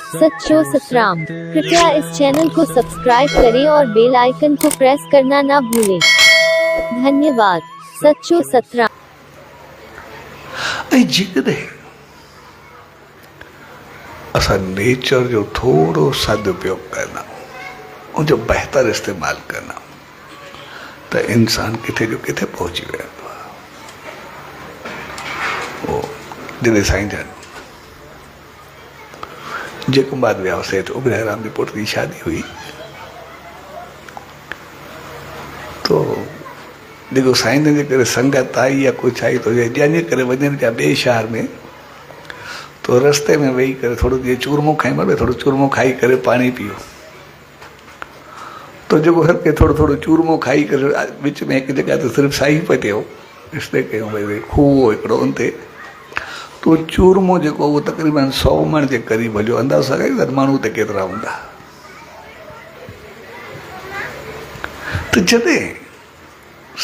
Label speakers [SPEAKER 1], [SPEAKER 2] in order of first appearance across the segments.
[SPEAKER 1] सच्चो सतराम। कृपया इस चैनल को सब्सक्राइब करें और बेल आइकन को प्रेस करना ना भूलें। धन्यवाद। सच्चो सतराम।
[SPEAKER 2] जेकॾहिं असां नेचर जो थोरो सदुपयोग कंदा उनजो बहितर इस्तेमाल कंदा त इंसान किथे जो किथे पहुची वेंदो आहे। जॾहिं साईं जन जेको बाद विया सेठ उबराम जे पुट जी शादी हुई तो जेको साईं जन जे करे संगत आई या कुछ आई तो जंहिंजे करे वञनि पिया ॿिए शहर में तो रस्ते में वेही करे थोरो जीअं चूरमो खाईंदो न, थोरो चूरमो खाई करे पानी पियो तो जेको हर के थोरो थोरो चूरमो खाई करे विच में हिकु जॻह ते सिर्फ़ु साई पटियो स्टे कयूं भई खूह हिकिड़ो उन ते तो चूरमो जेको उहो तक़रीबन 100 मण जे क़रीब हलियो। अंदाज़ लॻायो त माण्हू त केतिरा हूंदा। त जॾहिं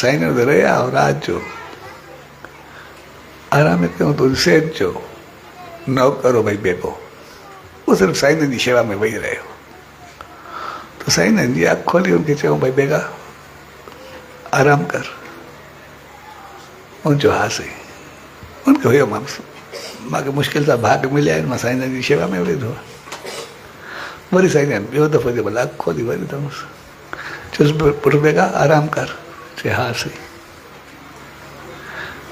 [SPEAKER 2] साईं जन रहिया रात जो आराम कयूं तो सेठ जो नौकर भई बेगो वो सिर्फ़ु साईं जन जी शेवा में वेही रहियो तो साईं जन जी अखि खोली उनखे चयूं भई बेगा आराम कर। उनजो हा साईं उनखे हुयो मूंखे मुश्किल सां भाग मिलिया आहिनि, मां साईं जन जी शेवा में वेठो आहियां। वरी साईं जन ॿियो दफ़ो जे भला अखि खोली वरी अथमि चुस पुटु बेगा आराम कर। चए हा साईं।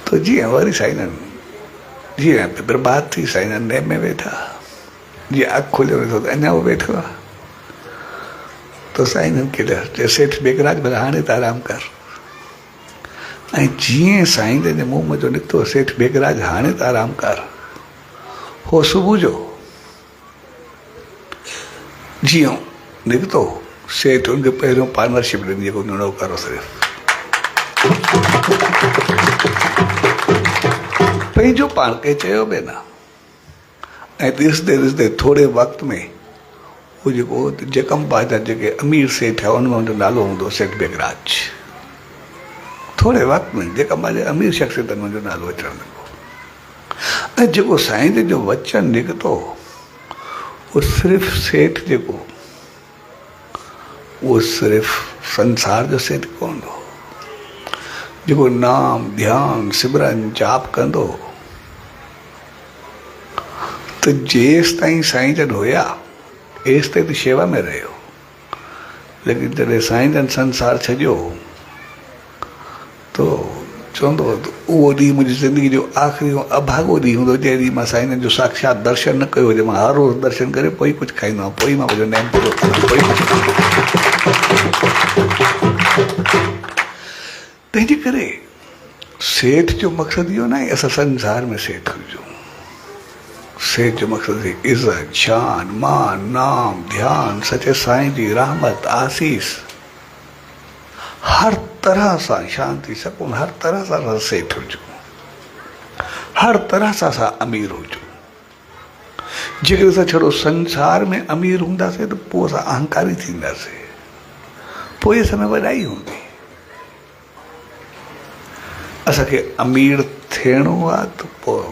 [SPEAKER 2] तो जीअं वरी साईं जन जीअं बर्बाद थी साईं जन नेम में वेठा जीअं अखि खोलियो वेठो त अञा उहो वेठो आहे तो साईं जन खे सेठ बेगराज भला हाणे त आराम कर। ऐं जीअं साईं जन जे मुंहं में जो निकितो सेठ बेगराज हाणे त आराम कर, हो सुबुह जो जीअं निकितो सेठ उनखे पहिरियों पार्टनरशिप ॾिनी जेको नंढो करो सिर्फ़ु पंहिंजो पाण खे चयो बि न। ऐं ॾिसंदे ॾिसंदे थोरे वक़्त में उहो जेको जकमबाज जा जेके अमीर सेठ आहे उनमें उनजो नालो हूंदो सेठ बेगराज। थोरे वक़्त में जकमबाज अमीर शख़्सियतनि में उनजो नालो अचणु लॻो। ऐं जेको साईं जन जो वचन निकितो उहो सिर्फ़ु सेठ जेको उहो सिर्फ़ु संसार जो सेठ कोन हो जेको नाम ध्यान सिमरन जाप कंदो त जेसि ताईं साईं जन हुया एसि ताईं त शेवा में रहियो। लेकिन जॾहिं साईं जन संसार छॾियो तो चवंदो उहो ॾींहुं मुंहिंजी ज़िंदगी जो आख़िरी अभागो ॾींहुं हूंदो जंहिं ॾींहुं मां साईं जन जो साक्षात दर्शन न कयो हुजे। मां हर रोज़ु दर्शन करे पोइ कुझु खाईंदो आहियां, पोइ मां मुंहिंजो नेम पूरो कंदो तंहिंजे करे सेठ जो मक़सदु इहो न आहे असां संसार में सेठ हुजूं। सेठ जो मक़सदु इज़त शान मान नाम ध्यान सचे साईं जी रहमत आसीस हर तरह सां शांति सकून हर तरह सां असां सेठ हुजूं, हर तरह सां असां अमीर हुजूं। जेकर असां छड़ो संसार में अमीर हूंदासीं त पोइ असां अहंकारी थींदासीं, पोइ असां में वॾाई हूंदी। असांखे अमीर थियणो आहे त पोइ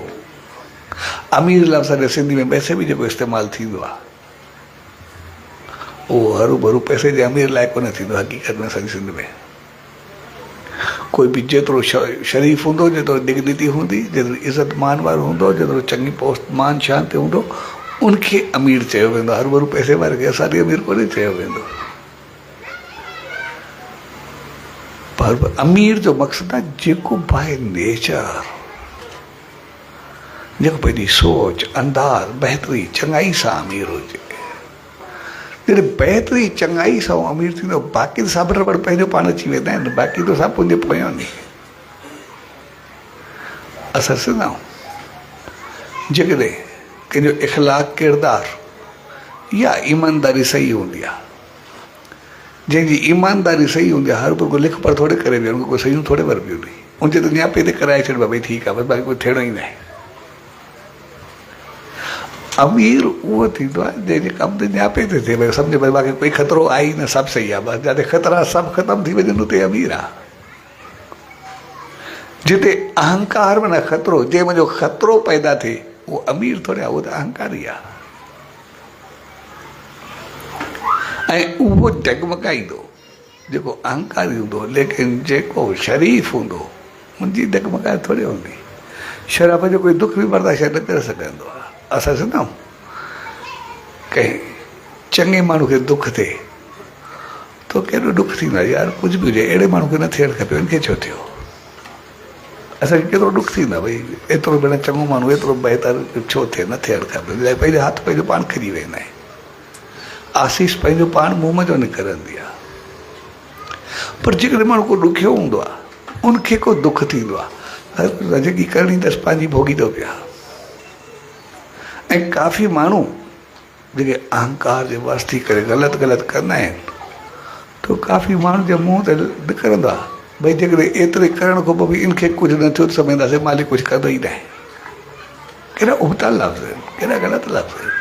[SPEAKER 2] अमीर लाइ असांजे सिंधी में पैसे बि जेको इस्तेमालु थींदो आहे उहो हरू भरू पैसे जे अमीर लाइ कोन थींदो। हक़ीक़त में असांजी सिंध में कोई बि जेतिरो शरीफ़ हूंदो जेतिरो डिग्निटी हूंदी जेतिरो इज़त मान वारो हूंदो जेतिरो चङी पोस्ट मान शान ते हूंदो उनखे अमीर चयो वेंदो। हरू भरू पैसे वारे खे असांखे अमीर कोन्हे चयो वेंदो। पर अमीर जो मक़सदु आहे जेको बाय नेचर जेको पंहिंजी सोच अंदाज़ बहितरी चङाई सां अमीर हुजे। जॾहिं बहितरी चङाई सां अमीर थींदो बाक़ी त सभु रबड़ पंहिंजो पाण अची वेंदा आहिनि, बाक़ी त सभु उनजे पोयां नी। असां ॾिसंदा आहियूं जेकॾहिं कंहिंजो इख़लाक़ किरदारु या ईमानदारी सही हूंदी आहे, जंहिंजी ईमानदारी सही हूंदी आहे हर कोई लिख पर थोरे करे वियो कोई सयूं थोरे पर बि हूंदी उनजे त नियापे ते कराए छॾिबो भई ठीकु आहे बसि बाक़ी कोई थियणो ई न आहे। अमीर उहो थींदो आहे जंहिंजे कम ते नियापे ते थिए भई सम्झि भई बाक़ी कोई ख़तरो आहे ई न सभु सही आहे बसि जिते ख़तरा सभु ख़तमु थी वञनि उते अमीर आहे। जिते अहंकार में न ख़तरो जंहिं मुंहिंजो ख़तरो पैदा थिए वो अमीर थोड़े वो तो अहंकारी है। ऐं उहो डगमगाईंदो जेको अहंकारी हूंदो, लेकिन जेको शरीफ़ हूंदो उनजी डगमगाए थोरी हूंदी। शराब जो कोई दुख बि बर्दाश्त न करे सघंदो आहे। असां ॾिसंदा कंहिं चङे माण्हू खे दुख थिए तो केॾो दुख थींदो आहे, यार कुझु बि हुजे अहिड़े माण्हू खे न थियणु खपे, उनखे छो थियो? असांखे केतिरो दुख थींदो आहे, भई एतिरो भेण चङो माण्हू एतिरो बहितर छो थिए, न थियणु खपे। पंहिंजे हथ पंहिंजो पाण खिरी वेंदा आहिनि। आसीस पंहिंजो पाण मुंहं जो निकिरंदी आहे। पर जेकॾहिं माण्हू को ॾुखियो हूंदो आहे उनखे को दुख थींदो आहे, रजगी करणी अथसि पंहिंजी भोॻींदो पिया। ऐं काफ़ी माण्हू जेके अहंकार जे वस थी करे ग़लति कंदा आहिनि, तो काफ़ी माण्हू जे मुंहं ते निकिरंदो आहे भई जेकॾहिं एतिरे करण खां पोइ बि इनखे कुझु न थियो त सम्झंदासीं मालिक कुझु कंदो ई न आहे। कहिड़ा उबता लफ़्ज़ आहिनि, कहिड़ा ग़लति लफ़्ज़ आहिनि।